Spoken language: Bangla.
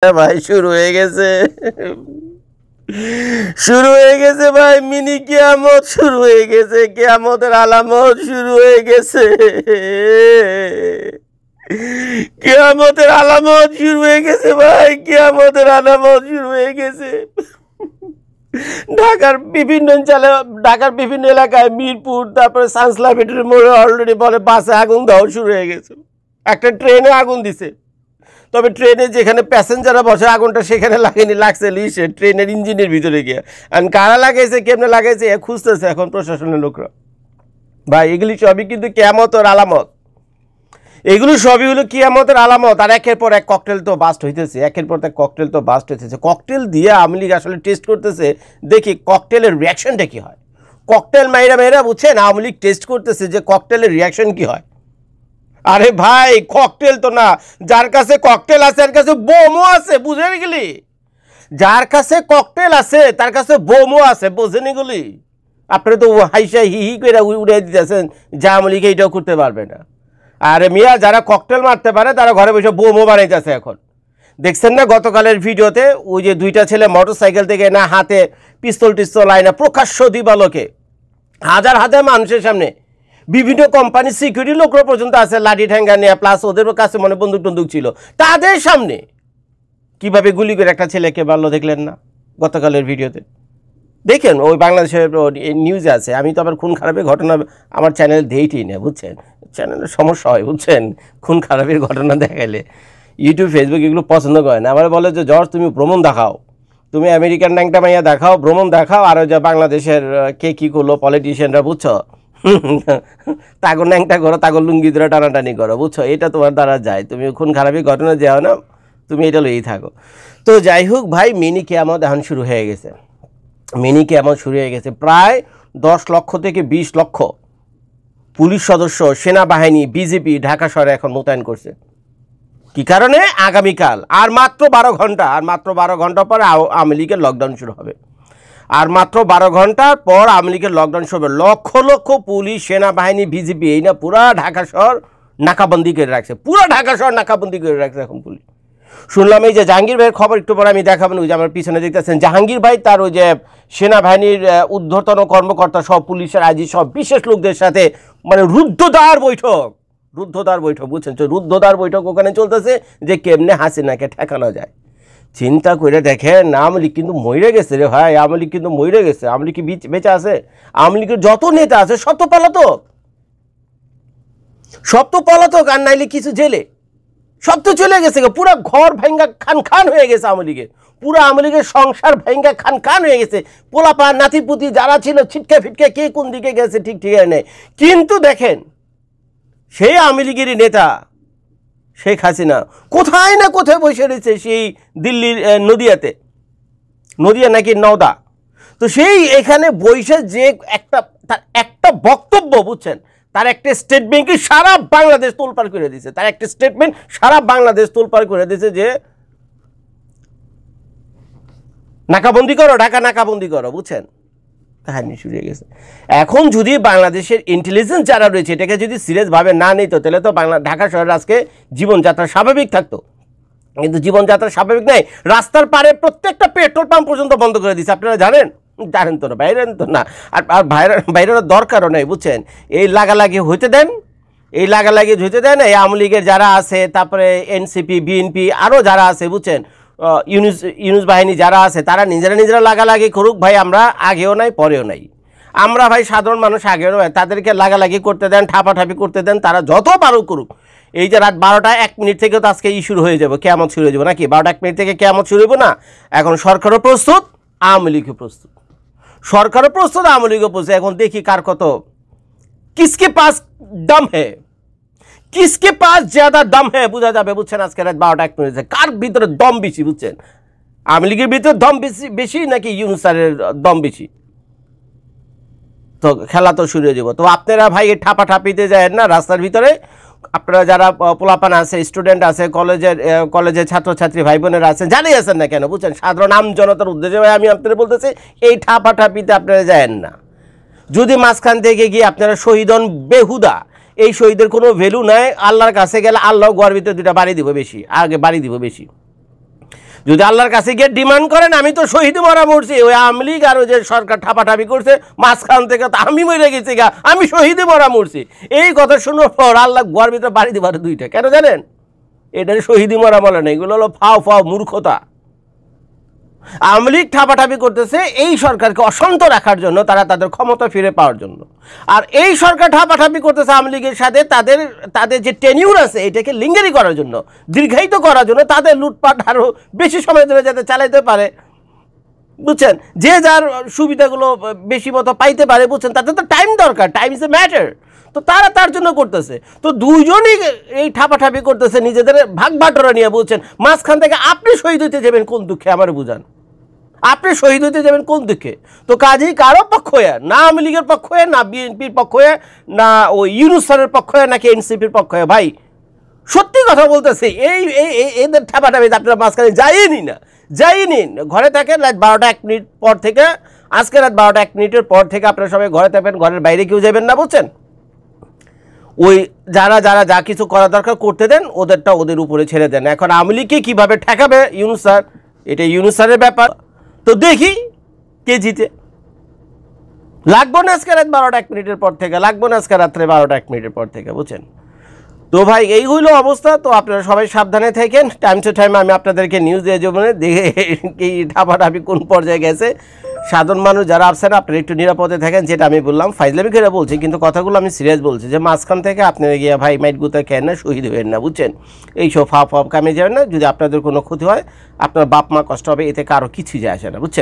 ভাই শুরু হয়ে গেছে শুরু হয়ে গেছে ভাই মিনি কিয়ামত শুরু হয়ে গেছে কিয়ামতের আলামত শুরু হয়ে গেছে কিয়ামতের আলামত শুরু হয়ে গেছে ভাই কিয়ামতের আলামত শুরু হয়ে গেছে ঢাকার বিভিন্ন এলাকায় মিরপুর তারপরে সানসলা বেটের মোড়ে অলরেডি বলে বাসে আগুন দেওয়া শুরু হয়ে গেছে একটা ট্রেনে আগুন দিছে তবে ট্রেনে যেখানে প্যাসেঞ্জাররা বসে আগুনটা সেখানে লাগেনি লাগছে লিসে ট্রেনের ইঞ্জিনের ভিতরে গিয়ে আর কারা লাগাইছে কেমনে লাগাইছে খুঁজতেছে এখন প্রশাসনের লোকরা ভাই এগুলি সবই কিন্তু কিয়ামতের আলামত এগুলো সবই হলো কিয়ামতের আলামত আর একের পর এক ককটেল তো বাস্ট হইতেছে একের পর এক ককটেল তো বাস্ট হইতেছে ককটেল দিয়ে আওয়ামী লীগ আসলে টেস্ট করতেছে দেখি ককটেলের রিয়াকশনটা কি হয় ককটেল মেয়েরা বুঝছেন আওয়ামী লীগ টেস্ট করতেছে যে ককটেলের রিয়াকশন কি হয় আরে ভাই ককটেল তো না যার কাছে ককটেল আছে তার কাছে বোমও আছে বুঝে গেলি যার কাছে ককটেল আছে তার কাছে বোমও আছে বুঝেন এগুলি আপনারা তো হাইসা হি হি করে উড়ে দিতেছেন যে আওয়ামী লীগ এইটাও করতে পারবে না আরে মিয়া যারা ককটেল মারতে পারে তারা ঘরে বসে বোমও বানাইতেছে এখন দেখছেন না গতকালের ভিডিওতে ওই যে দুইটা ছেলে মোটরসাইকেল থেকে না হাতে পিস্তল আইনা প্রকাশ্য দিবালোকে হাজার হাজার মানুষের সামনে বিভিন্ন কোম্পানির সিকিউরিটি লোকরা পর্যন্ত আছে লাঠি ঠ্যাঙ্গা নিয়ে প্লাস ওদের কাছে মনে বন্দুক ছিল তাদের সামনে কিভাবে গুলি করে একটা ছেলেকে মারলো দেখলেন না গতকালের ভিডিওতে দেখেন ওই বাংলাদেশের নিউজে আছে আমি তো আবার খুন খারাপের ঘটনা আমার চ্যানেল দেইই না বুঝছেন চ্যানেলের সমস্যা হয় বুঝছেন খুন খারাপের ঘটনা দেখাইলে ইউটিউব ফেসবুক এগুলো পছন্দ করে না আমার বলে যে জর্জ তুমি ভ্রমণ দেখাও তুমি আমেরিকান ন্যাংটা মাইয়া দেখাও ভ্রমণ দেখাও আর যে বাংলাদেশের কে কী করলো পলিটিশিয়ানরা বুঝছো তাগর ন্যাংটা করো তাগর লুঙ্গি ধরে টানাটানি করো বুঝছো এটা তোমার দ্বারা যায় তুমি খুন খারাপের ঘটনা যাও না তুমি এটা লইয়েই থাকো তো যাই হোক ভাই মিনি কিয়ামত এখন শুরু হয়ে গেছে মিনি কিয়ামত শুরু হয়ে গেছে প্রায় 10 লক্ষ থেকে 20 লক্ষ পুলিশ সদস্য সেনাবাহিনী বিজেপি ঢাকা শহরে এখন মোতায়েন করছে কি কারণে আগামীকাল আর মাত্র 12 ঘন্টা পর আওয়ামী লীগের লকডাউন শুরু হবে আর মাত্র 12 ঘন্টার পর আওয়ামী লীগের লকডাউন শুরু হবে লক্ষ লক্ষ পুলিশ সেনাবাহিনী বিজেপি এই না পুরা ঢাকা শহর নাকাবন্দি করে রাখছে পুরো ঢাকা শহর নাকাবন্দি করে রাখছে এখন পুলিশ শুনলাম এই যে জাহাঙ্গীর ভাইয়ের খবর একটু পরে আমি দেখাবেন ওই যে আমার পিছনে দেখতেছেন জাহাঙ্গীর ভাই তার ওই যে সেনাবাহিনীর ঊর্ধ্বতন কর্মকর্তা সব পুলিশের আইজি সব বিশেষ লোকদের সাথে মানে রুদ্ধদ্বার বৈঠক বুঝছেন তো রুদ্ধদ্বার বৈঠক ওখানে চলতেছে যে কেমনে হাসিনাকে ঠেকানো যায় চিন্তা করে দেখেন আওয়ামী লীগ কিন্তু মরে গেছে রে ভাই আওয়ামী লীগ কিন্তু মরে গেছে আওয়ামী লীগ কি বেঁচে আছে আওয়ামী লীগের যত নেতা আছে সব তো পলাতক আর নাইলে কিছু জেলে সব তো চলে গেছে পুরো ঘর ভাঙ্গা খান হয়ে গেছে আওয়ামী লীগের পুরো আওয়ামী লীগের সংসার ভাঙ্গা খান হয়ে গেছে পোলাপা নাতিপুতি যারা ছিল ছিটকে ফিটকে কে কোন দিকে গেছে ঠিক নেই কিন্তু দেখেন সেই আওয়ামী লীগেরই নেতা শেখ হাসিনা কোথায় না কোথায় বসে রয়েছে সেই দিল্লির নদিয়া নাকি নওদা তো সেই এখানে বসে যে একটা বক্তব্য বুঝছেন তার একটা স্টেটমেন্টকে সারা বাংলাদেশ তোলপাড় করে দিয়েছে তার একটা স্টেটমেন্ট সারা বাংলাদেশ তোলপাড় করে দিয়েছে যে নাকাবন্দি করো ঢাকা নাকাবন্দি করো বুঝছেন কাহিনী শুরু হয়ে গেছে এখন যদি বাংলাদেশের ইন্টেলিজেন্স যারা রয়েছে এটাকে যদি সিরিয়াসভাবে না নিত তাহলে তো ঢাকা শহরের আজকে জীবনযাত্রা স্বাভাবিক থাকতো কিন্তু জীবনযাত্রা স্বাভাবিক নাই রাস্তার পারে প্রত্যেকটা পেট্রোল পাম্প পর্যন্ত বন্ধ করে দিচ্ছে আপনারা জানেন তো না বাইরেন তো না আর বাইরের দরকারও নেই বুঝছেন এই লাগালাগি হইতে দেন এই আওয়ামী লীগের যারা আছে তারপরে এনসিপি বিএনপি আরও যারা আছে বুঝছেন ইউনুস বাহিনী যারা আছে তারা নিজেরা লাগালাগি করুক ভাই আমরা আগেও নাই পরেও নাই আমরা ভাই সাধারণ মানুষ আগেও নাই তাদেরকে লাগালাগি করতে দেন ঠাপাঠাপি করতে দেন তারা যত পারুক করুক এই যে রাত 12টা 1 মিনিট থেকে তো আজকে শুরু হয়ে যাবে কিয়ামত শুরু হয়ে যাবে নাকি 12টা 1 মিনিট থেকে কিয়ামত শুরু হইব না এখন সরকারও প্রস্তুত আওয়ামী লীগও প্রস্তুত সরকারও প্রস্তুত আওয়ামী লীগও প্রস্তুত এখন দেখি কার কত কিসকে পাস দম হে किसके पास ज्यादा दम है बुझा जाए बुझছেন আজকে রাত 12টা 1 মিনিট কার ভিতরে দম বেশি বুঝছেন আওয়ামী লীগের ভিতরে দম বেশি নাকি ইউনুস স্যারের দম বেশি তো খেলা তো শুরু হয়ে যাব তো আপনারা ভাই এই ঠাপাঠাপিতে যায় না রাস্তার ভিতরে আপনারা যারা পোলাপান আছে স্টুডেন্ট আছে কলেজের ছাত্রছাত্রী ভাই বোনেরা আছেন জানিয়ে আছেন না কেন বুঝছেন সাধারণ আম জনতার উদ্দেশ্যে ভাই আমি আপনাদের বলতেছি এই ঠাপাঠাপিতে আপনারা যায়েন না যদি মাঝখান থেকে গিয়ে আপনারা শহীদ হন বেহুদা এই শহীদের কোনো ভ্যালু নাই আল্লাহর কাছে গেলে আল্লাহ গোয়ার ভিতরে দুটা বাড়ি দিব বেশি আগে বাড়ি দিব বেশি যদি আল্লাহর কাছে গিয়ে ডিমান্ড করেন আমি তো শহীদ মরা মরছি, ওই আওয়ামী লীগ আর ওই যে সরকার ঠাপাঠাপি করছে মাঝখান থেকে তো আমি মরে গেছি গা, আমি শহীদ মরা মরছি, এই কথা শোনার পর আল্লাহ গোয়ার ভিতরে বাড়ি দিবার দুইটা, কেন জানেন? এটার শহীদ মরা বলে না, এগুলো হলো ফাও ফাও মূর্খতা। আওয়ামী লীগ ঠাপাঠাপি করতেছে এই সরকারকে অশান্ত রাখার জন্য, তারা তাদের ক্ষমতা ফিরে পাওয়ার জন্য। আর এই সরকার ঠাপাঠাপি করতেছে আওয়ামী লীগের সাথে তাদের যে টেনিউর আছে এটাকে লিঙ্গারি করার জন্য, দীর্ঘায়িত করার জন্য, তাদের লুটপাট আরও বেশি সময় ধরে যাতে চালাইতে পারে, বুঝছেন, যে যার সুবিধাগুলো বেশি মতো পাইতে পারে, বুঝছেন, তাদের তো টাইম দরকার, টাইম ইজ এ ম্যাটার, তো তারা তার জন্য করতেছে। তো দুইজনই এই ঠাপাঠাপি করতেছে নিজেদের ভাগ বাটোরা নিয়ে, বুঝছেন। মাঝখান থেকে আপনি শহীদ হইতে যাবেন কোন দুঃখে আমার বুঝান, আপনি শহীদ হইতে যাবেন কোন দিকে? তো কাজেই কারো পক্ষ হয়ে, না আওয়ামী লীগের পক্ষ হয়ে, না বিএনপির পক্ষ হয়ে, না ওই ইউনূস স্যারের পক্ষ হয়ে, নাকি এনসিপির পক্ষ হয়ে, ভাই সত্যি কথা বলতেছি, এদের ঠাপাঠাপি আপনারা মাঝখানে যাইনি না, যাইনি, ঘরে থাকেন। রাত 12টা 1 মিনিট পর থেকে, আজকে রাত 12টা 1 মিনিটের পর থেকে আপনারা সবাই ঘরে থাকবেন, ঘরের বাইরে কেউ যাবেন না, বুঝছেন। ওই যারা যারা যা কিছু করা দরকার করতে দেন, ওদেরটা ওদের উপরে ছেড়ে দেন। এখন আওয়ামী লীগকে কীভাবে ঠেকাবে ইউনূস স্যার, এটা ইউনূস স্যারের ব্যাপার। তো দেখি কে জিতে। লাগবো না আজকে রাত 12টা 1 মিনিটের পর থেকে, লাগবো না আজকে রাত্রে 12টা 1 মিনিটের পর থেকে, বুঝছেন। তো ভাই এই হইলো অবস্থা। তো আপনারা সবাই সাবধানে থাকেন, টাইম টু টাইম আমি আপনাদেরকে নিউজ দিয়ে যাবো, দেখে এই ঠাপাঠাপি কোন পর্যায়ে গেছে। সাধারণ মানুষ যারা আসছেন আপনারা একটু নিরাপদে থাকেন, যেটা আমি বললাম ফাইজলামি করে বলছি, কিন্তু কথাগুলো আমি সিরিয়াস বলছি, যে মাঝখান থেকে আপনারা গিয়ে ভাই মাইট গুতা খেন না, শহীদ হবেন না, বুঝছেন। এইসব ফাপ কামে যাবেন না, যদি আপনাদের কোনো ক্ষতি হয় আপনার বাপ মা কষ্ট হবে, এতে কারো কিছু যায় আসে না, বুঝছেন।